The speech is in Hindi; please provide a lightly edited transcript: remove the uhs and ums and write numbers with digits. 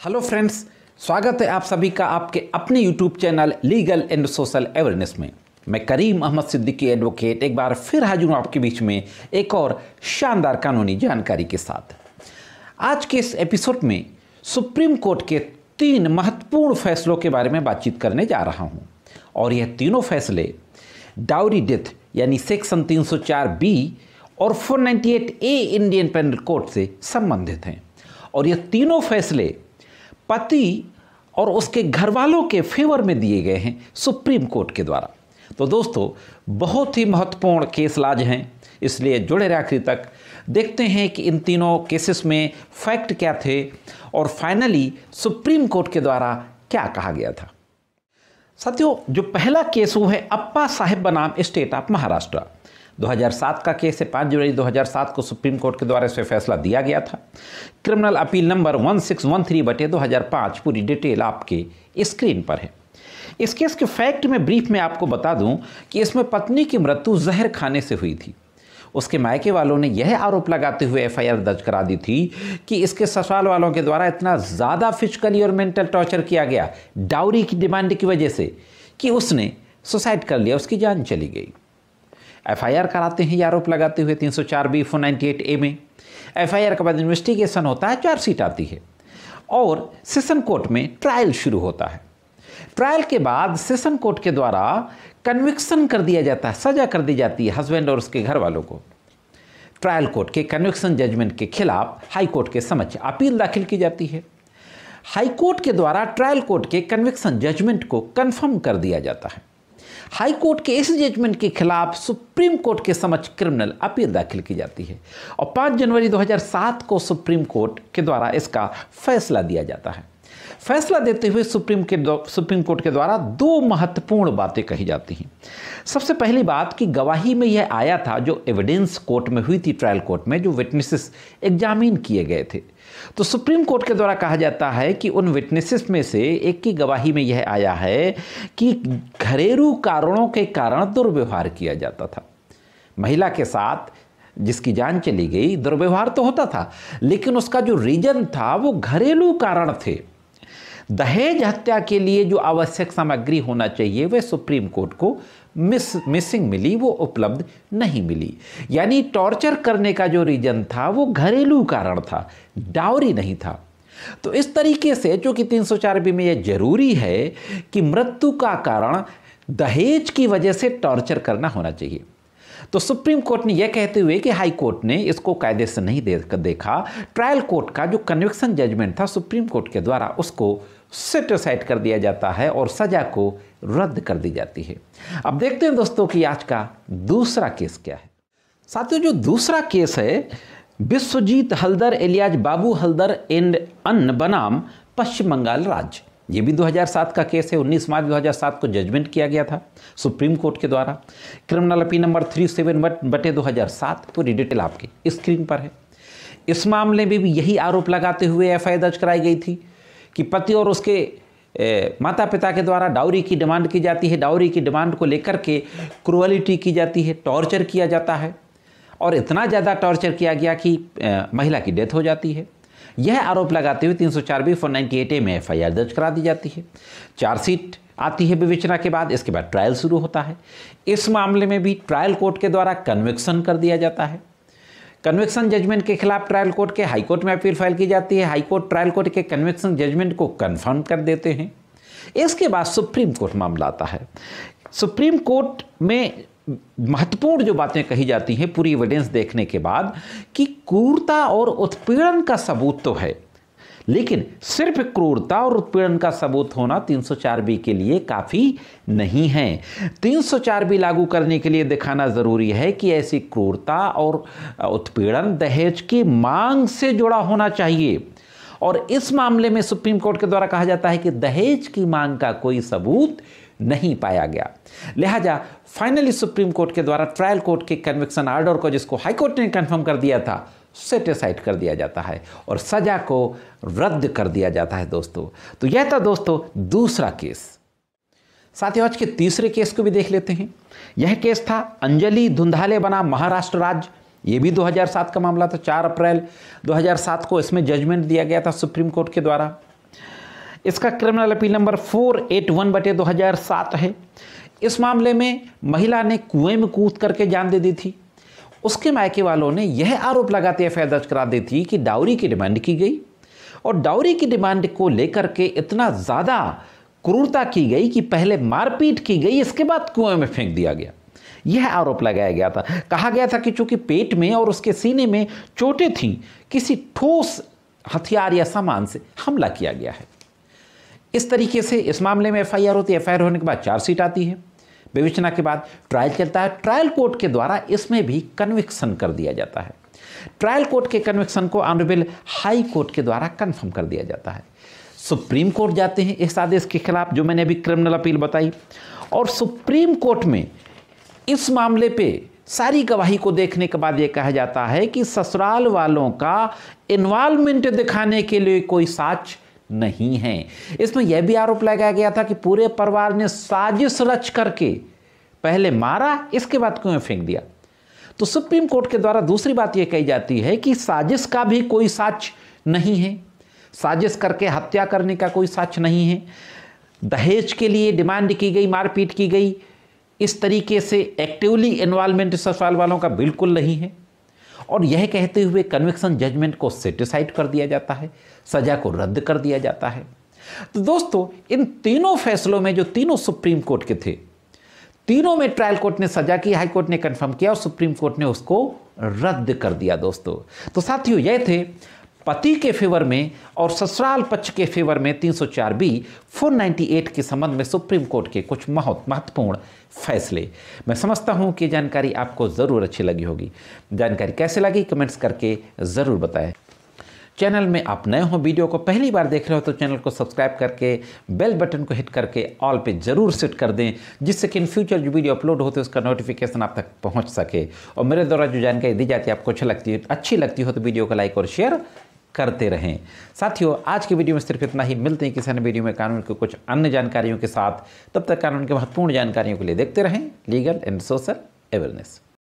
हेलो फ्रेंड्स, स्वागत है आप सभी का आपके अपने YouTube channel legal and social awareness में। मैं करीम अहमद सिद्दीकी एडवोकेट एक बार फिर हाजिर हूँ आपके बीच में एक और शानदार कानूनी जानकारी के साथ। आज के इस एपिसोड में सुप्रीम कोर्ट के 3 महत्वपूर्ण फैसलों के बारे में बातचीत करने जा रहा हूँ और यह तीनों फैसले डाउरी डेथ यानी सेक्शन 304B और 498A इंडियन पेनल कोड से संबंधित हैं और यह तीनों फैसले पति और उसके घर वालों के फेवर में दिए गए हैं सुप्रीम कोर्ट के द्वारा। तो दोस्तों, बहुत ही महत्वपूर्ण केस लाज हैं, इसलिए जुड़े रहे आखिरी तक। देखते हैं कि इन तीनों केसेस में फैक्ट क्या थे और फाइनली सुप्रीम कोर्ट के द्वारा क्या कहा गया था। साथियों, जो पहला केस वो है अप्पा साहेब बनाम स्टेट ऑफ महाराष्ट्र। 2007 का केस है। 5 जनवरी 2007 को सुप्रीम कोर्ट के द्वारा इस पर फैसला दिया गया था। Criminal appeal number 1613/2005। पूरी डिटेल आपके स्क्रीन पर है। इस केस के फैक्ट में ब्रीफ में आपको बता दूं कि इसमें पत्नी की मृत्यु जहर खाने से हुई थी। उसके मायके वालों ने यह आरोप लगाते हुए FIR दर्ज करा दी थी कि इसके ससुराल वालों के द्वारा इतना ज़्यादा फिजिकली और मेंटल टॉर्चर किया गया डाउरी की डिमांड की वजह से कि उसने सुसाइड कर लिया, उसकी जान चली गई। FIR कराते हैं ये आरोप लगाते हुए 304B 498A में। FIR के बाद इन्वेस्टिगेशन होता है, चार्जशीट आती है और सेशन कोर्ट में ट्रायल शुरू होता है। ट्रायल के बाद सेशन कोर्ट के द्वारा कन्विक्शन कर दिया जाता है, सजा कर दी जाती है हस्बैंड और उसके घर वालों को। ट्रायल कोर्ट के कन्विक्शन जजमेंट के खिलाफ हाई कोर्ट के समक्ष अपील दाखिल की जाती है। हाई कोर्ट के द्वारा ट्रायल कोर्ट के कन्विक्शन जजमेंट को कन्फर्म कर दिया जाता है। हाई कोर्ट के इस जजमेंट के खिलाफ सुप्रीम कोर्ट के समक्ष क्रिमिनल अपील दाखिल की जाती है और 5 जनवरी 2007 को सुप्रीम कोर्ट के द्वारा इसका फैसला दिया जाता है। फैसला देते हुए सुप्रीम कोर्ट के द्वारा 2 महत्वपूर्ण बातें कही जाती हैं। सबसे पहली बात कि गवाही में यह आया था जो एविडेंस कोर्ट में हुई थी, ट्रायल कोर्ट में जो विटनेसेस एग्जामिन किए गए थे। तो सुप्रीम कोर्ट के द्वारा कहा जाता है कि उन विटनेसेस में से एक की गवाही में यह आया है कि घरेलू कारणों के कारण दुर्व्यवहार किया जाता था। महिला के साथ जिसकी जान चली गई, दुर्व्यवहार तो होता था लेकिन उसका जो रीजन था वो घरेलू कारण थे। दहेज हत्या के लिए जो आवश्यक सामग्री होना चाहिए वह सुप्रीम कोर्ट को मिसिंग मिली, वो उपलब्ध नहीं मिली। यानी टॉर्चर करने का जो रीजन था वो घरेलू कारण था, डाउरी नहीं था। तो इस तरीके से चूंकि 304B में यह जरूरी है कि मृत्यु का कारण दहेज की वजह से टॉर्चर करना होना चाहिए। तो सुप्रीम कोर्ट ने यह कहते हुए कि हाई कोर्ट ने इसको कायदे से नहीं देखा, ट्रायल कोर्ट का जो कन्विक्शन जजमेंट था सुप्रीम कोर्ट के द्वारा उसको सेट असाइड कर दिया जाता है और सजा को रद्द कर दी जाती है। अब देखते हैं दोस्तों कि आज का दूसरा केस क्या है। साथियों, जो दूसरा केस है विश्वजीत हल्दर एलियाज बाबू हल्दर एंड अन्न बनाम पश्चिम बंगाल राज्य। ये भी 2007 का केस है। 19 मार्च 2007 को जजमेंट किया गया था सुप्रीम कोर्ट के द्वारा। Criminal appeal number 37/2007। पूरी डिटेल आपकी स्क्रीन पर है। इस मामले में भी यही आरोप लगाते हुए FIR दर्ज कराई गई थी कि पति और उसके माता पिता के द्वारा डाउरी की डिमांड की जाती है। डाउरी की डिमांड को लेकर के क्रूअलिटी की जाती है, टॉर्चर किया जाता है और इतना ज़्यादा टॉर्चर किया गया कि महिला की डेथ हो जाती है। यह आरोप लगाते हुए 304B 498A में FIR दर्ज करा दी जाती है। चार्जशीट आती है विवेचना के बाद, इसके बाद ट्रायल शुरू होता है। इस मामले में भी ट्रायल कोर्ट के द्वारा कन्विक्शन कर दिया जाता है। कन्विक्शन जजमेंट के खिलाफ ट्रायल कोर्ट के हाई कोर्ट में अपील फाइल की जाती है। हाई कोर्ट ट्रायल कोर्ट के कन्विक्शन जजमेंट को कन्फर्म कर देते हैं। इसके बाद सुप्रीम कोर्ट मामला आता है। सुप्रीम कोर्ट में महत्वपूर्ण जो बातें कही जाती हैं पूरी एविडेंस देखने के बाद कि क्रूरता और उत्पीड़न का सबूत तो है, लेकिन सिर्फ क्रूरता और उत्पीड़न का सबूत होना 304B के लिए काफ़ी नहीं है। 304B लागू करने के लिए दिखाना ज़रूरी है कि ऐसी क्रूरता और उत्पीड़न दहेज की मांग से जुड़ा होना चाहिए और इस मामले में सुप्रीम कोर्ट के द्वारा कहा जाता है कि दहेज की मांग का कोई सबूत नहीं पाया गया। लिहाजा फाइनली सुप्रीम कोर्ट के द्वारा ट्रायल कोर्ट के कन्विक्शन ऑर्डर को, जिसको हाई कोर्ट ने कंफर्म कर दिया था, सेट असाइड कर दिया जाता है और सजा को रद्द कर दिया जाता है। दोस्तों, तो यह था दोस्तों दूसरा केस। साथियों, आज के तीसरे केस को भी देख लेते हैं। यह केस था अंजलि धुंधाले बनाम महाराष्ट्र राज्य। ये भी 2007 का मामला था। 4 अप्रैल 2007 को इसमें जजमेंट दिया गया था सुप्रीम कोर्ट के द्वारा। इसका क्रिमिनल अपील नंबर 481/2007 है। इस मामले में महिला ने कुएं में कूद करके जान दे दी थी। उसके मायके वालों ने यह आरोप लगाते एफआईआर दर्ज करा दी थी कि डाउरी की डिमांड की गई और डाउरी की डिमांड को लेकर के इतना ज़्यादा क्रूरता की गई कि पहले मारपीट की गई, इसके बाद कुएं में फेंक दिया गया। यह आरोप लगाया गया था। कहा गया था कि चूंकि पेट में और उसके सीने में चोटें थीं, किसी ठोस हथियार या सामान से हमला किया गया है। इस तरीके से इस मामले में एफआईआर होती है। एफआईआर होने के बाद चार्जशीट आती है, विवेचना के बाद ट्रायल चलता है। ट्रायल कोर्ट के द्वारा इसमें भी कन्विक्शन कर दिया जाता है। ट्रायल कोर्ट के कन्विक्शन को ऑनरेबल हाई कोर्ट के द्वारा कन्फर्म कर दिया जाता है। सुप्रीम कोर्ट जाते हैं इस आदेश के खिलाफ, जो मैंने अभी क्रिमिनल अपील बताई, और सुप्रीम कोर्ट में इस मामले पे सारी गवाही को देखने के बाद यह कहा जाता है कि ससुराल वालों का इन्वॉल्वमेंट दिखाने के लिए कोई साक्ष्य नहीं है। इसमें यह भी आरोप लगाया गया था कि पूरे परिवार ने साजिश रच करके पहले मारा, इसके बाद कुएं में फेंक दिया। तो सुप्रीम कोर्ट के द्वारा दूसरी बात यह कही जाती है कि साजिश का भी कोई साक्ष्य नहीं है, साजिश करके हत्या करने का कोई साक्ष्य नहीं है, दहेज के लिए डिमांड की गई, मारपीट की गई, इस तरीके से एक्टिवली इन्वॉल्वमेंट ससुराल वालों का बिल्कुल नहीं है। और यह कहते हुए कन्विक्शन जजमेंट को सेटिसाइड कर दिया जाता है, सजा को रद्द कर दिया जाता है। तो दोस्तों, इन तीनों फैसलों में जो तीनों सुप्रीम कोर्ट के थे, तीनों में ट्रायल कोर्ट ने सजा की, हाई कोर्ट ने कंफर्म किया और सुप्रीम कोर्ट ने उसको रद्द कर दिया। दोस्तों तो साथियों, यह थे पति के फेवर में और ससुराल पक्ष के फेवर में 304B 498 के संबंध में सुप्रीम कोर्ट के कुछ महत्वपूर्ण फैसले। मैं समझता हूं कि जानकारी आपको ज़रूर अच्छी लगी होगी। जानकारी कैसे लगी कमेंट्स करके ज़रूर बताएं। चैनल में आप नए हो, वीडियो को पहली बार देख रहे हो तो चैनल को सब्सक्राइब करके बेल बटन को हिट करके ऑल पे ज़रूर सेट कर दें, जिससे कि इन फ्यूचर जो वीडियो अपलोड होते हैं उसका नोटिफिकेशन आप तक पहुंच सके। और मेरे द्वारा जो जानकारी दी जाती है आपको अच्छी लगती हो तो वीडियो को लाइक और शेयर करते रहें। साथियों, आज की वीडियो में सिर्फ इतना ही। मिलते हैं किसी अन्य वीडियो में कानून के कुछ अन्य जानकारियों के साथ। तब तक कानून के महत्वपूर्ण जानकारियों के लिए देखते रहें लीगल एंड सोशल अवेयरनेस।